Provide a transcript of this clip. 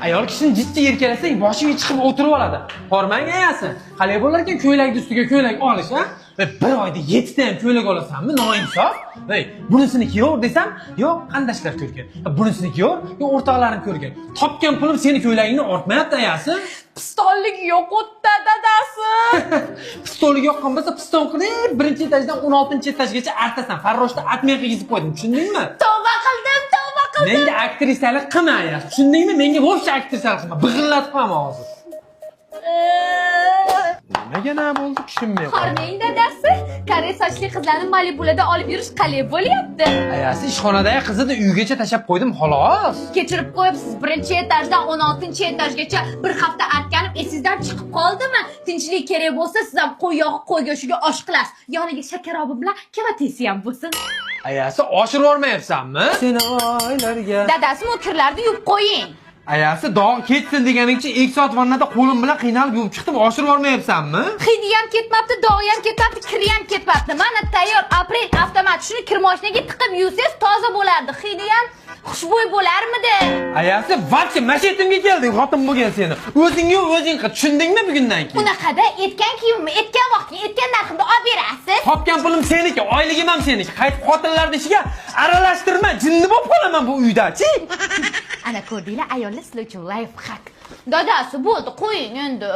Ayol kishini jiddiy erkalasang, boshiga chiqib o'tirib oladi. Qormang ayasi. Qalay bo'lar ekan ko'ylakni ustiga ko'ylak olish, ha? Ve bir oyda 7 ta ham ko'ylak olasanmi? Noinsof. Hey, bunisini kiyor desam, yo'q, qandashlar ko'rgan. Bunisini kiyor, yo'q, o'rtoqlarim ko'rgan. Topgan pulim seni ko'ylagingni ortmayapti ayasi. Pistollik yo'q o'tda dadasi. Pistollik yoqqan bo'lsa, piston qilib, birinchi etajdan 16-etajgacha artasan. Farroshda atmay qilib qo'ydim, tushundingmi? Tavba qildim. Menga aktrisalik qilma ayasi. Tushundingmi? Menga vobshe aktrisalik qilma. Big'illatib qo'yma hozir. Nimaga nima bo'ldi tushunmay qoldim. Qorning dadasi, kare sochli qizlarni Malibulada olib yurish qalay bo'lyapti? Ayasi ishxonadagi qizni uygacha tashab qo'ydim, xolos. Kechirib qo'yibsiz, birinchi etajdan 16-etajgacha bir hafta artganib esingizdan chiqib qoldimi? Tinchlik kerak bo'lsa, siz ham qo'y yog'i qo'y go'shtiga osh qilasiz. Yoniga shakarobı bilan kevatesi ham bo'lsin. Ayasi oshirib olmayapsanmi? Seni oylarga. Dadasi, bu kirlarni yuvib qo'ying. Ayasi dog' ketsin deganingcha 2 soat vannada qo'lim bilan qiynalib yuvib chiqdim, oshirib olmayapsanmi? Hidi ham ketmabdi, dog'i ham ketmabdi, kiri ham ketmabdi. Mana tayyor aprel avtomat. Shuni kir moshinaga tiqib yuvsangiz toza bo'lardi. Hidi ham xushbo'y bo'larmidi? Ayasi, vaqti mashetimga kelding, xotin bo'lgan seni. O'zingga o'zing qil, tushundingmi bugundan keyin? Unaqada etgan kiyimni, etgan vaqtga, etgan narximda olib berasiz. Topgan pulim seniki, oyligim ham seniki. Qaytib xotinlarning ishiga aralashtirma, jinni bo'lib qolaman bu uyda-chi. Ana ko'rdinglar, ayollar sizlar uchun life hack. Dadasi, bo'ldi, qo'ying endi.